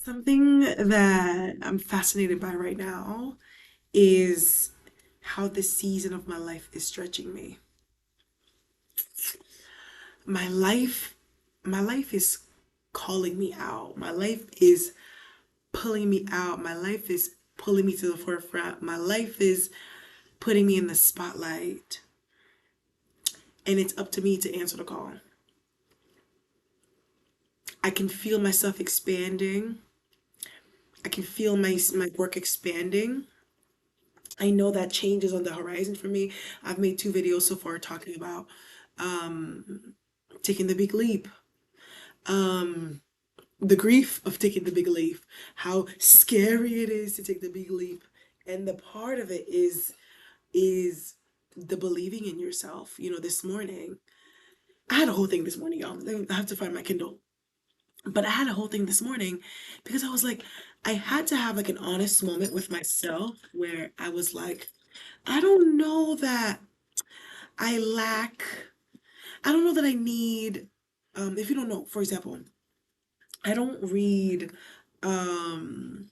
Something that I'm fascinated by right now is how this season of my life is stretching me. My life, my life is calling me out. My life is pulling me out. My life is pulling me to the forefront. My life is putting me in the spotlight. And it's up to me to answer the call. I can feel myself expanding. I can feel my work expanding. I know that change is on the horizon for me. I've made two videos so far talking about taking the big leap, the grief of taking the big leap, how scary it is to take the big leap, and the part of it is the believing in yourself. This morning I had a whole thing this morning, y'all. I have to find my Kindle. But I had a whole thing this morning because I was like, I had to have like an honest moment with myself where I was like, I don't know that I lack, I don't know that I need, if you don't know, for example, I don't read um,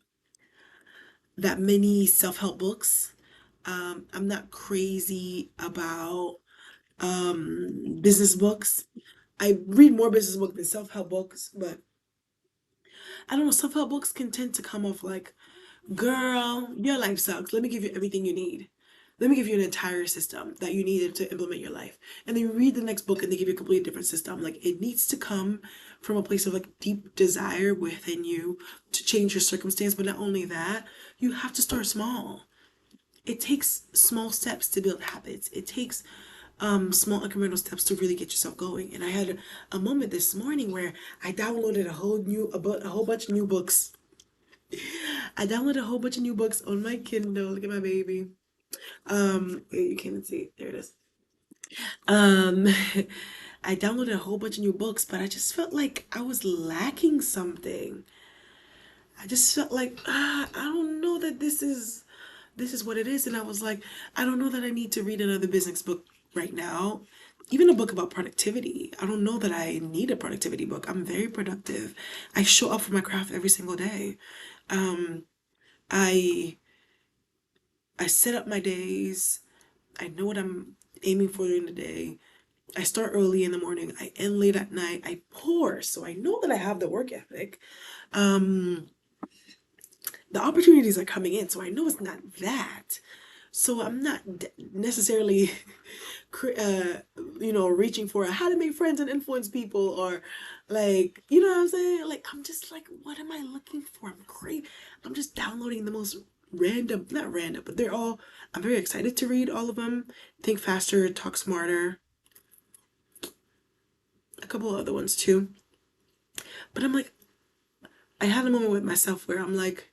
that many self-help books. I'm not crazy about business books. I read more business books than self-help books, but I don't know, self-help books can tend to come off like, girl, your life sucks. Let me give you everything you need. Let me give you an entire system that you needed to implement your life. And then you read the next book and they give you a completely different system. Like it needs to come from a place of like deep desire within you to change your circumstance. But not only that, you have to start small. It takes small steps to build habits. It takes small incremental steps to really get yourself going. And I had a moment this morning where I downloaded a whole bunch of new books. I downloaded a whole bunch of new books on my Kindle. Look at my baby. You can't even see it. There it is. Um, I downloaded a whole bunch of new books, but I just felt like I was lacking something. I just felt like I don't know that this is what it is, and I was like, I don't know that I need to read another business book right now. Even a book about productivity. I don't know that I need a productivity book. I'm very productive. I show up for my craft every single day. Um, I I set up my days. I know what I'm aiming for during the day. I start early in the morning. I end late at night. I pour, so I know that I have the work ethic. Um, the opportunities are coming in, so I know it's not that. So I'm not necessarily, uh, reaching for how to make friends and influence people, or like, you know what I'm saying? Like, I'm just like, what am I looking for? I'm great. I'm just downloading the most random, not random, but they're all, I'm very excited to read all of them. Think Faster, Talk Smarter, a couple of other ones too. But I'm like, I had a moment with myself where I'm like,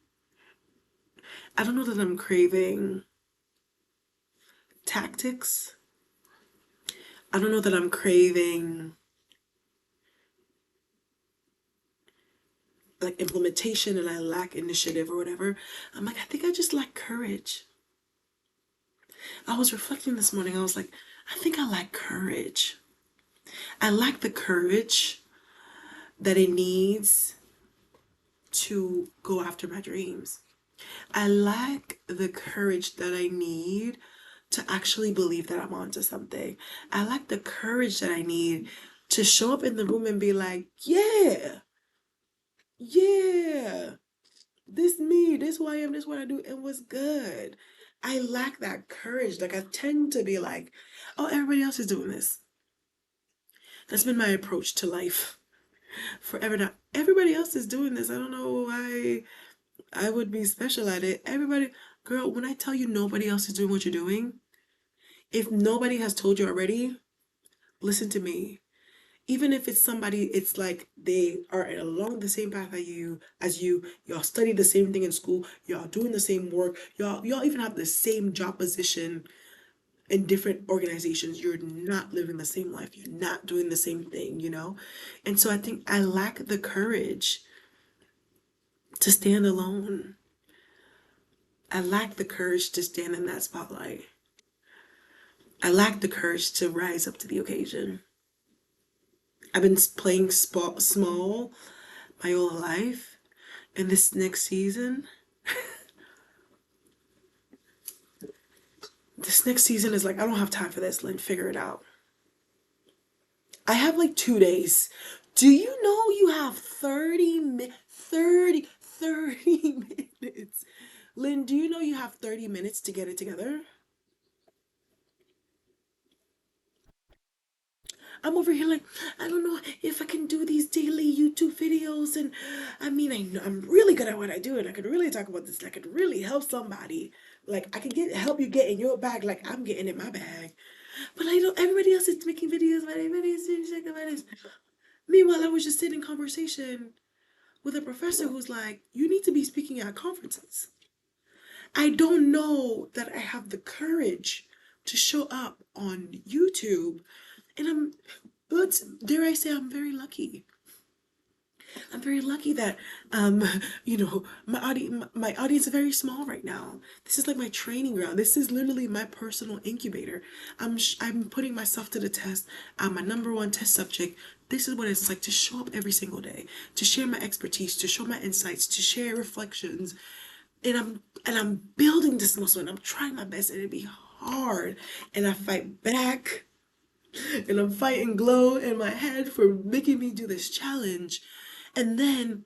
I don't know that I'm craving tactics. I don't know that I'm craving like implementation and I lack initiative or whatever. I'm like, I think I just lack courage. I was reflecting this morning. I was like, I think I lack courage. I lack the courage that it needs to go after my dreams. I lack the courage that I need to actually believe that I'm onto something. I lack the courage that I need to show up in the room and be like, yeah, yeah, this me, this who I am, this what I do, and what's good. I lack that courage. Like I tend to be like, oh, everybody else is doing this. That's been my approach to life forever now. Everybody else is doing this. I don't know why I would be special at it. Everybody, girl, when I tell you nobody else is doing what you're doing, if nobody has told you already, listen to me. Even if it's somebody, it's like they are along the same path as you, y'all study the same thing in school, y'all doing the same work, y'all even have the same job position in different organizations. You're not living the same life. You're not doing the same thing. And so I think I lack the courage to stand alone. I lack the courage to stand in that spotlight. I lack the courage to rise up to the occasion. I've been playing small my whole life, And this next season, is like, I don't have time for this, Lynn. Figure it out. I have like 2 days. Do you know you have 30 minutes? Lynn, do you know you have 30 minutes to get it together? I'm over here like, I don't know if I can do these daily YouTube videos. And I mean, I know I'm really good at what I do, and I could really talk about this. I could really help somebody. Like, I could help you get in your bag like I'm getting in my bag. But I don't, everybody else is making videos about it. Meanwhile, I was just sitting in conversation with a professor who's like, you need to be speaking at conferences. I don't know that I have the courage to show up on YouTube. And but dare I say, I'm very lucky. I'm very lucky that, um, my audience is very small right now. This is like my training ground. This is literally my personal incubator. I'm putting myself to the test. I'm my number one test subject. This is what it's like to show up every single day, to share my expertise, to show my insights, to share reflections, and I'm building this muscle, and I'm trying my best, and it'd be hard, and I fight back, and I'm fighting glow in my head for making me do this challenge. And then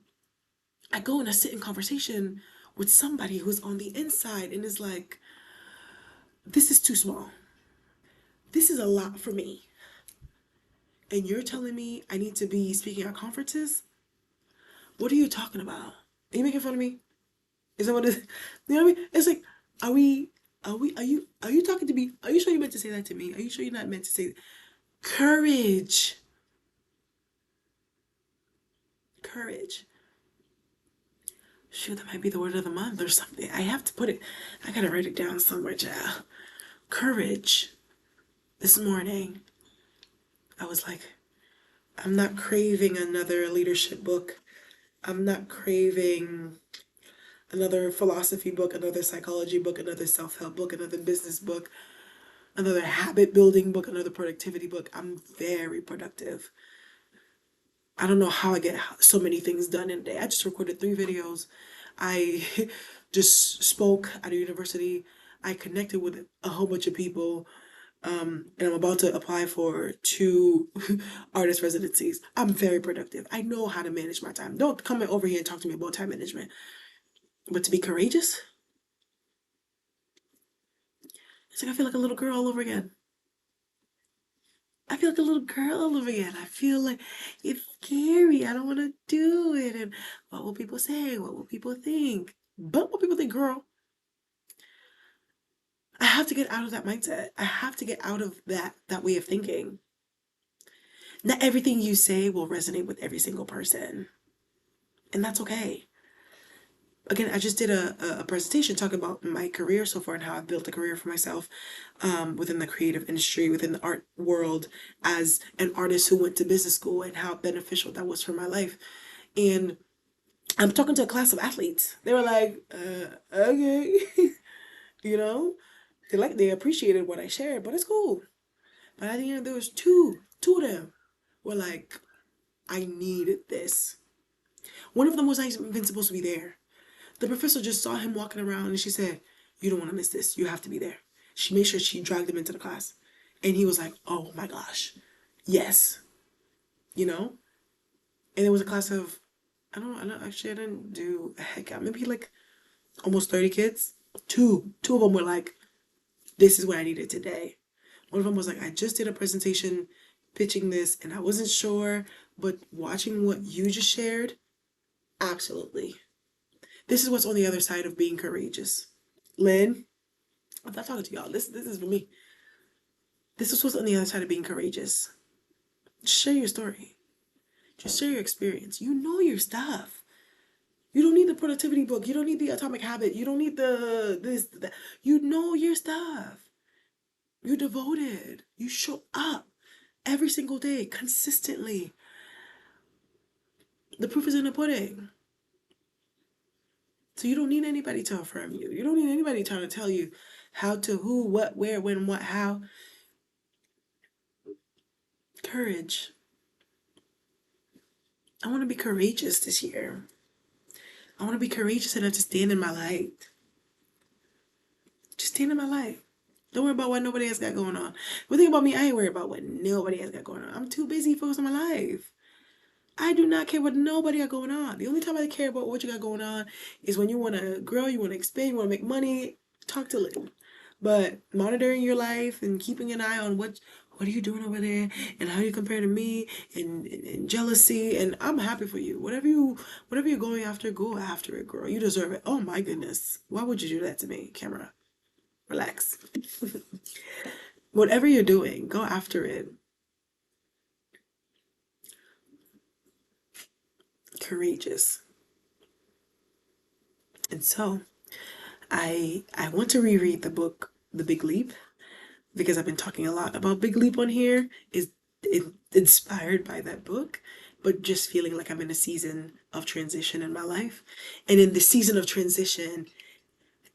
I go and I sit in conversation with somebody who's on the inside and is like, this is too small. This is a lot for me. And you're telling me I need to be speaking at conferences? What are you talking about? Are you making fun of me? Is that what it is? You know what I mean? It's like, are you talking to me? Are you sure you meant to say that to me? Are you sure you're not meant to say courage? Courage. Shoot, that might be the word of the month or something. I have to put it, I gotta write it down somewhere, child. Courage. This morning, I was like, I'm not craving another leadership book. I'm not craving another philosophy book, another psychology book, another self help book, another business book, another habit building book, another productivity book. I'm very productive. I don't know how I get so many things done in a day. I just recorded 3 videos. I just spoke at a university. I connected with a whole bunch of people. And I'm about to apply for 2 artist residencies. I'm very productive. I know how to manage my time. Don't come over here and talk to me about time management. But to be courageous, it's like I feel like a little girl all over again. I feel like a little girl all over again. I feel like it's scary. I don't want to do it. And what will people say? What will people think? But what people think, girl, I have to get out of that mindset. I have to get out of that way of thinking. Not everything you say will resonate with every single person. And that's okay. Again, I just did a presentation talking about my career so far and how I've built a career for myself within the creative industry, within the art world, as an artist who went to business school, and how beneficial that was for my life. And I'm talking to a class of athletes. They were like, okay, you know, they appreciated what I shared, but it's cool. But at the end, there was two of them were like, I needed this. One of them was not even supposed to be there. The professor just saw him walking around and she said, you don't want to miss this. You have to be there. She made sure she dragged him into the class. And he was like, oh my gosh, yes, you know? And it was a class of, I don't actually, I didn't do a heck out, maybe like almost 30 kids. Two of them were like, this is what I needed today. One of them was like, I just did a presentation pitching this and I wasn't sure, but watching what you just shared, absolutely. This is what's on the other side of being courageous. Lynn, I'm not talking to y'all. This is for me. This is what's on the other side of being courageous. Share your story. Just share your experience. You know your stuff. You don't need the productivity book. You don't need the atomic habit. You don't need the this that. You know your stuff. You're devoted. You show up every single day consistently. The proof is in the pudding. So you don't need anybody to affirm you. You don't need anybody trying to tell you how to, who, what, where, when, what, how. Courage. I want to be courageous this year. I want to be courageous enough to stand in my light. Just stand in my light. Don't worry about what nobody else got going on. One thing about me, I ain't worried about what nobody else got going on. I'm too busy focused on my life. I do not care what nobody got going on. The only time I care about what you got going on is when you want to grow, you want to expand, you want to make money. Talk to Lynn. But monitoring your life and keeping an eye on what are you doing over there and how you compare to me and jealousy, and I'm happy for you. Whatever you're going after, go after it, girl. You deserve it. Oh my goodness. Why would you do that to me, camera? Relax. Whatever you're doing, go after it. Courageous. And so I want to reread the book The Big Leap because I've been talking a lot about Big Leap on here. Is inspired by that book, but just feeling like I'm in a season of transition in my life. And in this season of transition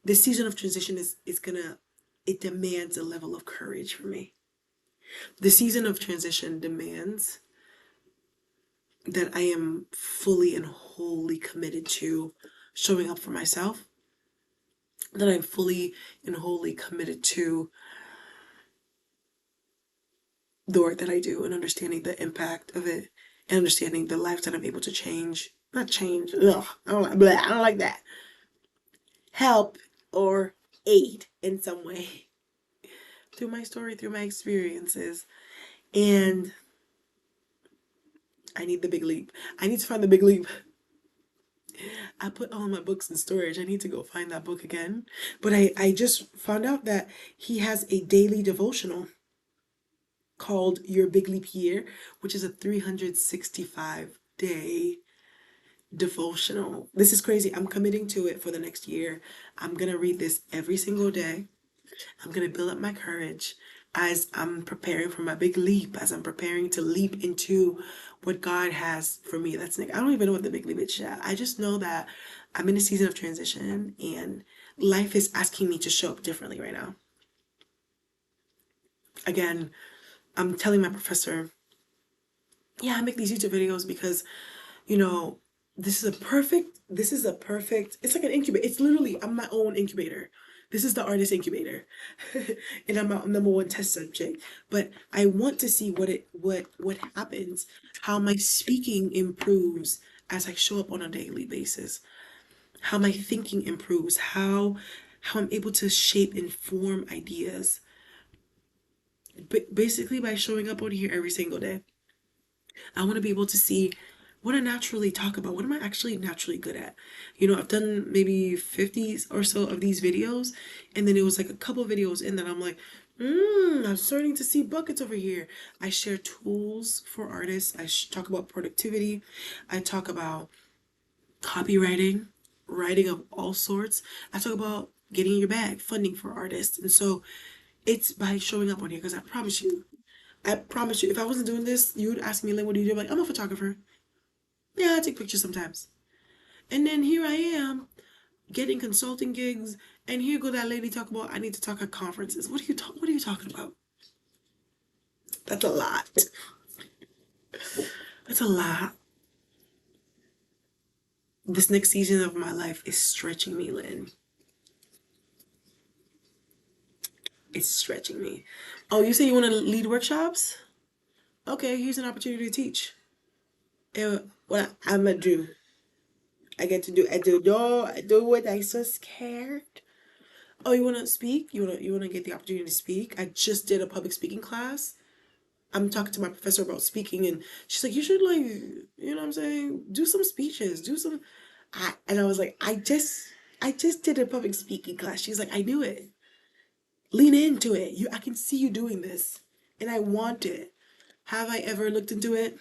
is gonna, it demands a level of courage for me. The season of transition demands that I am fully and wholly committed to showing up for myself, that I'm fully and wholly committed to the work that I do and understanding the impact of it and understanding the lives that I'm able to change. Not change. Ugh, I don't like blah, I don't like that. Help or aid in some way through my story, through my experiences. And I need the big leap. I need to find the big leap. I put all my books in storage. I need to go find that book again. But I just found out that he has a daily devotional called Your Big Leap Year, which is a 365-day devotional. This is crazy. I'm committing to it for the next year. I'm going to read this every single day. I'm going to build up my courage as I'm preparing for my big leap, as I'm preparing to leap into what God has for me. That's Nick. I don't even know what the big leap is yet. I just know that I'm in a season of transition and life is asking me to show up differently right now. Again, I'm telling my professor, yeah, I make these YouTube videos because, you know, it's like an incubator. It's literally, I'm my own incubator. This is the artist incubator. And I'm my number one test subject. But I want to see what happens, how my speaking improves as I show up on a daily basis, how my thinking improves, how I'm able to shape and form ideas. Basically by showing up on here every single day. I want to be able to see what I naturally talk about. What am I actually naturally good at? You know, I've done maybe 50 or so of these videos, and then it was like a couple videos in that I'm like, I'm starting to see buckets over here. I share tools for artists. I talk about productivity. I talk about copywriting, writing of all sorts. I talk about getting in your bag, funding for artists. And so it's by showing up on here because I promise you, if I wasn't doing this, you would ask me, like, what do you do? I'm like, I'm a photographer. Yeah, I take pictures sometimes. And then here I am getting consulting gigs, and here go that lady talk about I need to talk at conferences. What are you talking about? That's a lot. That's a lot. This next season of my life is stretching me, Lynn. It's stretching me. Oh, you say you want to lead workshops? Okay, here's an opportunity to teach. And what I'm gonna do, I do what I so scared. Oh, you wanna speak? You wanna get the opportunity to speak? I just did a public speaking class. I'm talking to my professor about speaking, and she's like, you should, like, you know what I'm saying? Do some speeches, do some. And I was like, I just did a public speaking class. She's like, I knew it. Lean into it. I can see you doing this, and I want it. Have I ever looked into it?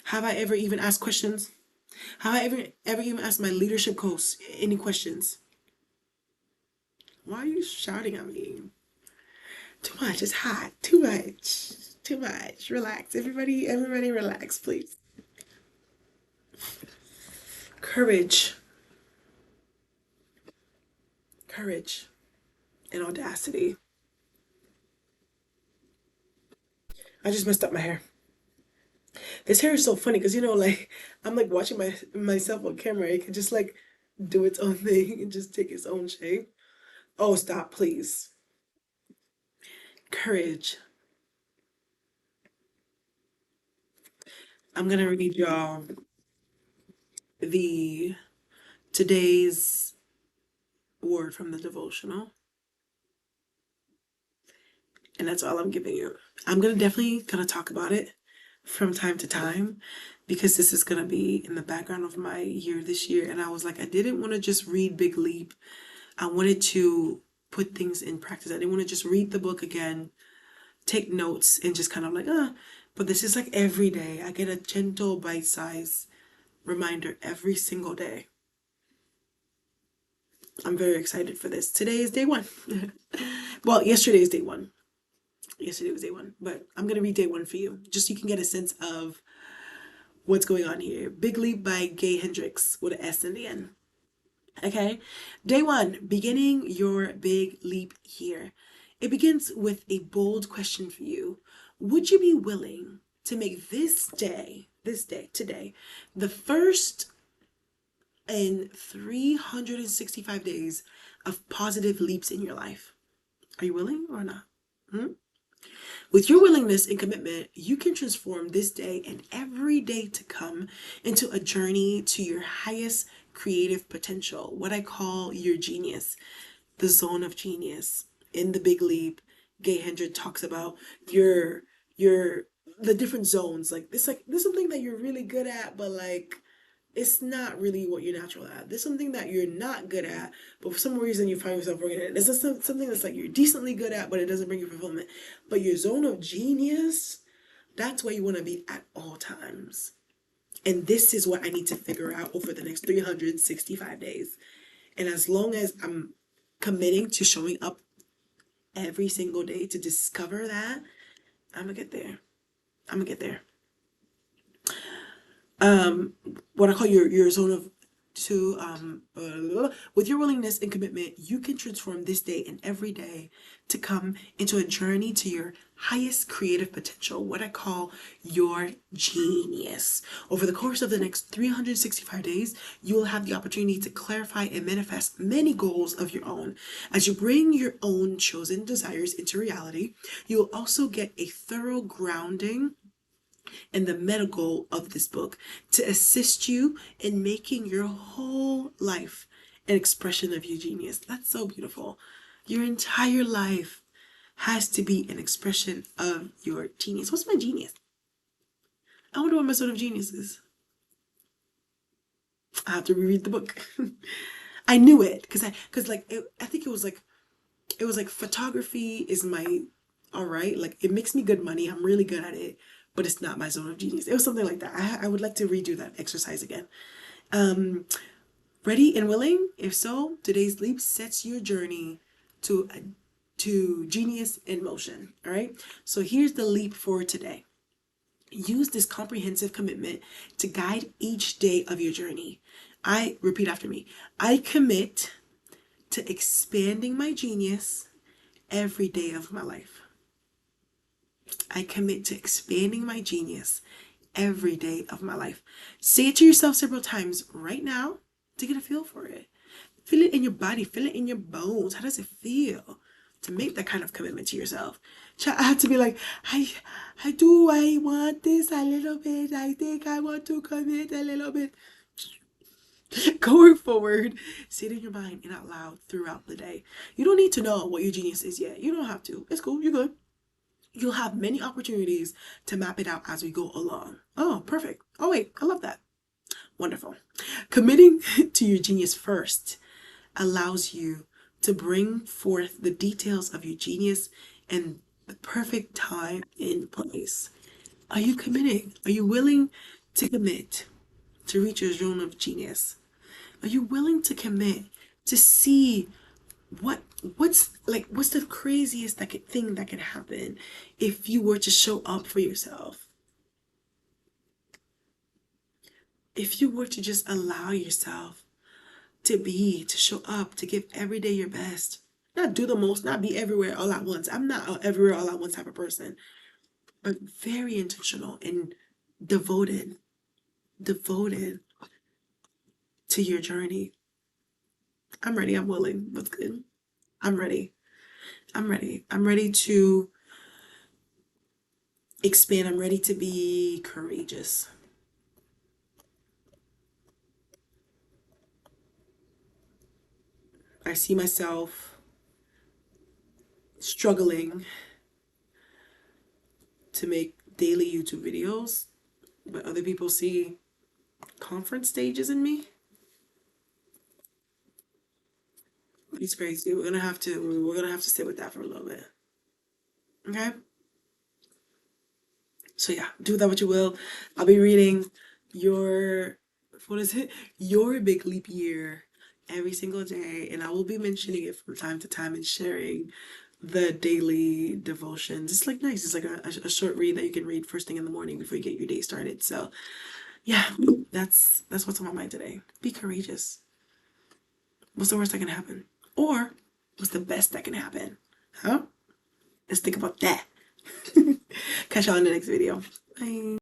Have I ever even asked questions? Have I ever even asked my leadership coach any questions? Why are you shouting at me? Too much. It's hot. Too much. Too much. Relax. Everybody relax, please. Courage. Courage and audacity. I just messed up my hair. This hair is so funny because, like, I'm like watching myself on camera. It could just, like, do its own thing and just take its own shape. Oh, stop, please. Courage. I'm gonna read y'all the today's word from the devotional, and that's all I'm giving you. I'm gonna definitely gonna talk about it from time to time because this is gonna be in the background of my year this year. And I was like, I didn't want to just read Big Leap. I wanted to put things in practice. I didn't want to just read the book again, take notes, and just kind of like, but this is like every day. I get a gentle bite size reminder every single day. I'm very excited for this. Today is day one. Well, yesterday is day one. Yesterday was day one, but I'm gonna read day one for you, just so you can get a sense of what's going on here. Big Leap by Gay Hendricks with an S in the end. Okay, day one, beginning your big leap here. It begins with a bold question for you. Would you be willing to make today, the first in 365 days of positive leaps in your life? Are you willing or not? Hmm? With your willingness and commitment, you can transform this day and every day to come into a journey to your highest creative potential, what I call your genius, the zone of genius. In the Big Leap, Gay Hendricks talks about your the different zones. Like there's something that you're really good at, but like it's not really what you're natural at. There's something that you're not good at, but for some reason you find yourself working at it. There's something that's like you're decently good at, but it doesn't bring you fulfillment. But your zone of genius, that's where you want to be at all times. And this is what I need to figure out over the next 365 days. And as long as I'm committing to showing up every single day to discover that, I'm gonna get there. I'm gonna get there. um what I call your zone of to with your willingness and commitment, you can transform this day and every day to come into a journey to your highest creative potential, what I call your genius. Over the course of the next 365 days, you will have the opportunity to clarify and manifest many goals of your own. As you bring your own chosen desires into reality, you will also get a thorough grounding and the meta goal of this book to assist you in making your whole life an expression of your genius. That's so beautiful. Your entire life has to be an expression of your genius. What's my genius? I wonder what my sort of genius is. I have to reread the book. I knew it because I think it was like photography is my all right. Like it makes me good money. I'm really good at it, but it's not my zone of genius. It was something like that. I would like to redo that exercise again. Um, Ready and willing? If so, today's leap sets your journey to genius in motion. All right. So here's the leap for today. Use this comprehensive commitment to guide each day of your journey. I repeat after me. I commit to expanding my genius every day of my life. I commit to expanding my genius every day of my life. Say it to yourself several times right now to get a feel for it. Feel it in your body, feel it in your bones. How does it feel to make that kind of commitment to yourself? I have to be like, I want this a little bit. I think I want to commit a little bit. Going forward, say it in your mind and out loud throughout the day. You don't need to know what your genius is yet. You don't have to. It's cool. You're good. You'll have many opportunities to map it out as we go along. Oh, perfect. Oh, wait, I love that. Wonderful. Committing to your genius first allows you to bring forth the details of your genius and the perfect time and place. Are you committing? Are you willing to commit to reach your zone of genius? Are you willing to commit to see what what's the craziest thing that could happen if you were to show up for yourself, if you were to just allow yourself to show up, to give every day your best, not do the most, not be everywhere all at once. I'm not a everywhere all at once type of person, but very intentional and devoted devoted to your journey. I'm ready. I'm willing. What's good? I'm ready. I'm ready. I'm ready to expand. I'm ready to be courageous. I see myself struggling to make daily YouTube videos, but other people see conference stages in me. It's crazy. We're gonna have to sit with that for a little bit. Okay? So yeah, do that what you will. I'll be reading your what is it? Your big leap year every single day, and I will be mentioning it from time to time and sharing the daily devotions. It's like nice. It's like a short read that you can read first thing in the morning before you get your day started. So yeah, that's what's on my mind today. Be courageous. What's the worst that can happen? Or what's the best that can happen? Huh? Let's think about that. Catch y'all in the next video. Bye.